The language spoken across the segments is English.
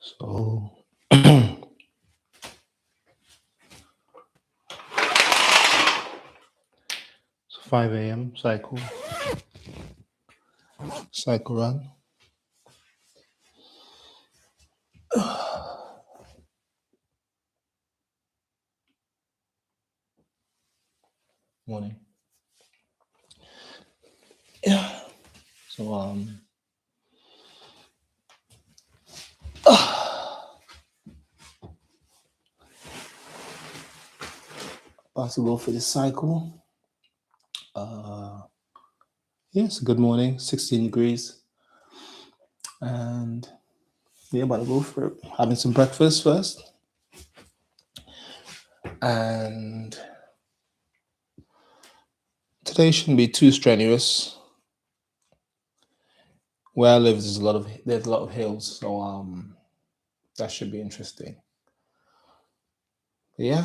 So, so 5 a.m. cycle run. Morning. Yeah. So possible for this cycle. Yes. Good morning. 16 degrees, and yeah, about to go for it. Having some breakfast first, and today shouldn't be too strenuous. Where I live, there's a lot of hills, so that should be interesting. But yeah,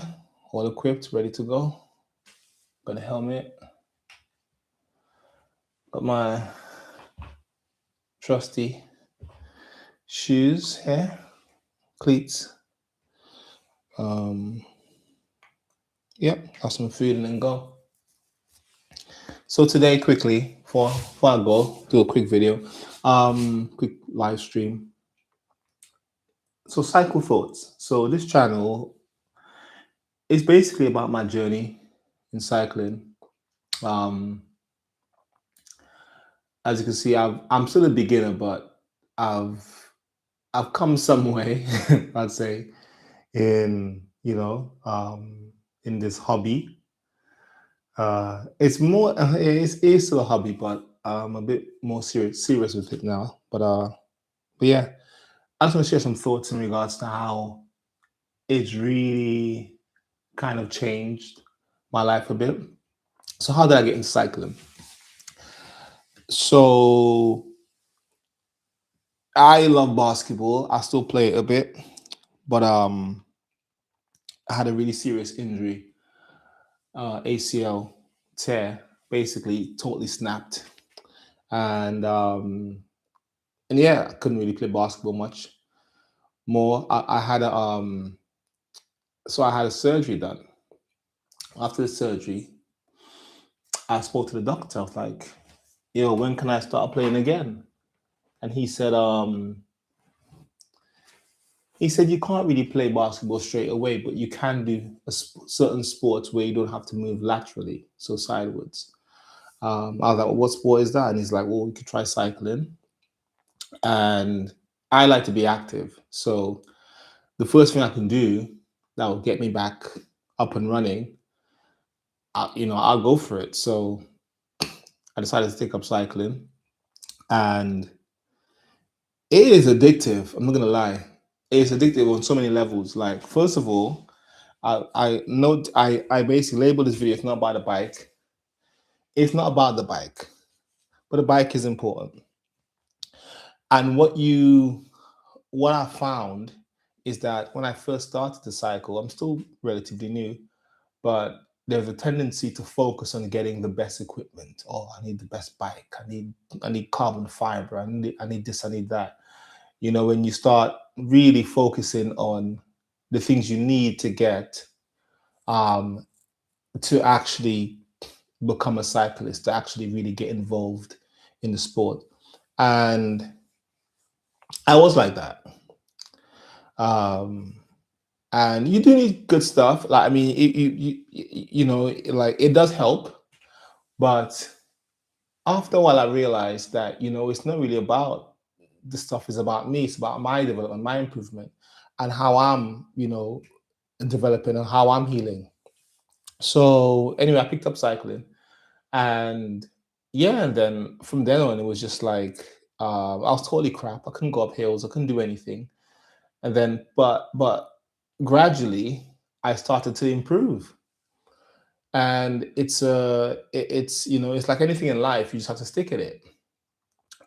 all equipped, ready to go. Got a helmet. Got my trusty shoes here, cleats. Um, yep, have some food and then go. So today, quickly, before I go, do a quick video, quick live stream. So cycle thoughts. So this channel is basically about my journey in cycling. Um, as you can see, I'm still a beginner, but I've I've come some way, I'd say, in in this hobby. It's more it's still a hobby, but I'm a bit more serious with it now. But yeah, I just want to share some thoughts in regards to how it's really kind of changed my life a bit. So how did I get into cycling? So I love basketball. I still play it a bit, but I had a really serious injury, ACL tear, basically totally snapped, and yeah, I couldn't really play basketball much more. I had a so I had a surgery done. After the surgery, I spoke to the doctor. I was like, "Yo, when can I start playing again?" And he said you can't really play basketball straight away, but you can do certain sports where you don't have to move laterally, so sideways. I was like, well, "What sport is that?" And he's like, "Well, we could try cycling." And I like to be active, so the first thing I can do that will get me back up and running, I'll go for it. So I decided to take up cycling, and it is addictive. I'm not gonna lie, it's addictive on so many levels. Like, first of all, I basically label this video. It's not about the bike. It's not about the bike, but the bike is important. And what I found is that when I first started the cycle, I'm still relatively new, but there's a tendency to focus on getting the best equipment. Oh, I need the best bike. I need carbon fiber. I need this. I need that. When you start really focusing on the things you need to get um, to actually become a cyclist, to actually really get involved in the sport, and I was like that. Um, and you do need good stuff. Like, I mean, like, it does help, but after a while, I realized that it's not really about the stuff. Is about me. It's about my development, my improvement, and how I'm developing and how I'm healing. So anyway, I picked up cycling, and yeah, and then from then on, it was just like I was totally crap. I couldn't go up hills. I couldn't do anything. And then, but gradually, I started to improve. And it's like anything in life. You just have to stick at it.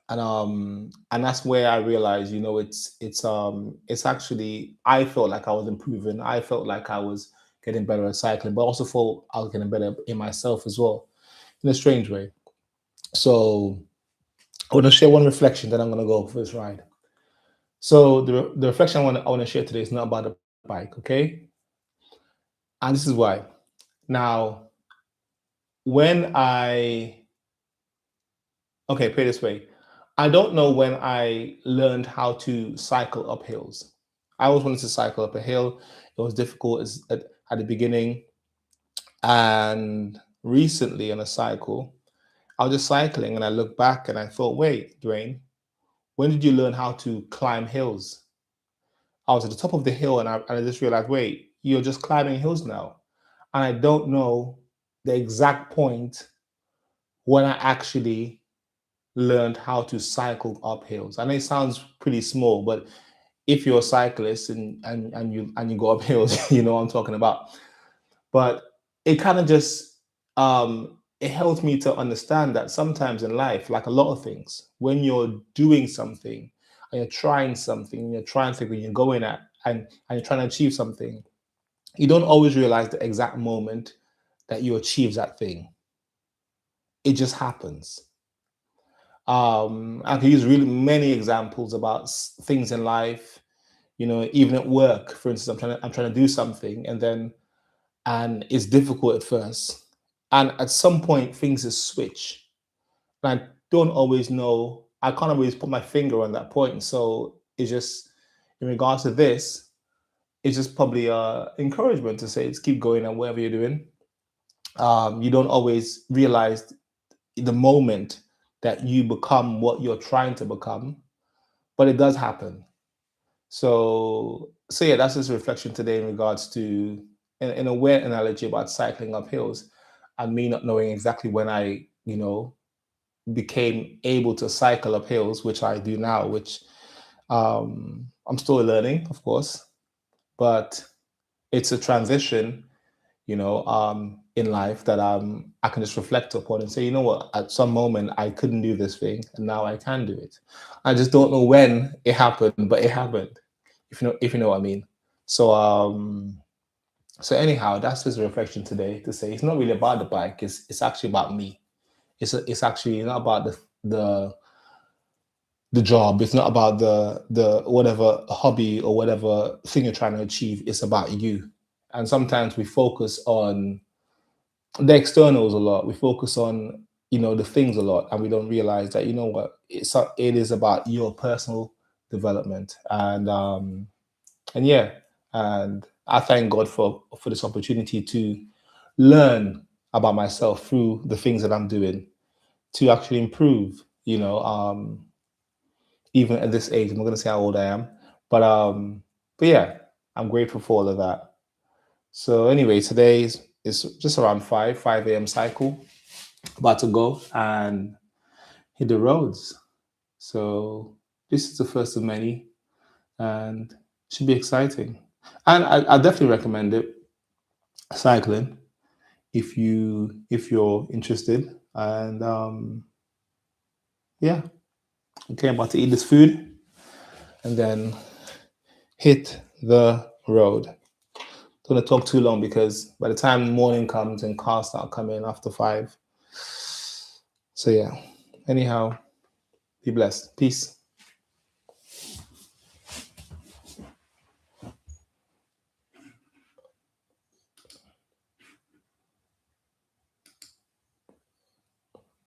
And that's where I realized, it's actually, I felt like I was improving. I felt like I was getting better at cycling, but also felt I was getting better in myself as well, in a strange way. So I want to share one reflection, then I'm going to go for this ride. So the reflection I want to share today is not about the bike, okay? And this is why. Now, when okay, put it this way, I don't know when I learned how to cycle up hills. I always wanted to cycle up a hill. It was difficult at the beginning. And recently on a cycle, I was just cycling and I looked back and I thought, wait, Dwayne, when did you learn how to climb hills? I was at the top of the hill and I just realized, wait, you're just climbing hills now. And I don't know the exact point when I actually learned how to cycle up hills. I know it sounds pretty small, but if you're a cyclist and you go up hills, you know what I'm talking about. But it kind of just it helped me to understand that sometimes in life, like a lot of things, when you're doing something and you're trying something, and you're trying something, you're going at and you're trying to achieve something, you don't always realize the exact moment that you achieve that thing. It just happens. I can use really many examples about things in life. You know, even at work, for instance, I'm trying to do something, and it's difficult at first, and at some point things just switch. And I don't always know. I can't always put my finger on that point. So it's just in regards to this, it's just probably encouragement to say, let's keep going and whatever you're doing. You don't always realize the moment that you become what you're trying to become, but it does happen. So yeah, that's just a reflection today in regards to in a weird analogy about cycling up hills and me not knowing exactly when I, became able to cycle up hills, which I do now, which I'm still learning, of course, but it's a transition, in life that I can just reflect upon and say, you know what, at some moment I couldn't do this thing and now I can do it. I just don't know when it happened, but it happened. If you know what I mean. So so anyhow, that's just a reflection today to say it's not really about the bike, it's actually about me. It's actually not about the job. It's not about the whatever hobby or whatever thing you're trying to achieve. It's about you. And sometimes we focus on the externals a lot. We focus on the things a lot, and we don't realize that what it is about your personal development. And yeah, and I thank God for this opportunity to learn about myself through the things that I'm doing to actually improve. Even at this age, I'm not going to say how old I am, but yeah, I'm grateful for all of that. So anyway, today is just around 5 a.m. cycle, about to go and hit the roads. So this is the first of many, and should be exciting. And I definitely recommend it, cycling, if you're interested. And yeah, okay, I'm about to eat this food and then hit the road. Don't want to talk too long because by the time morning comes and cars start coming after 5. So yeah. Anyhow, be blessed. Peace.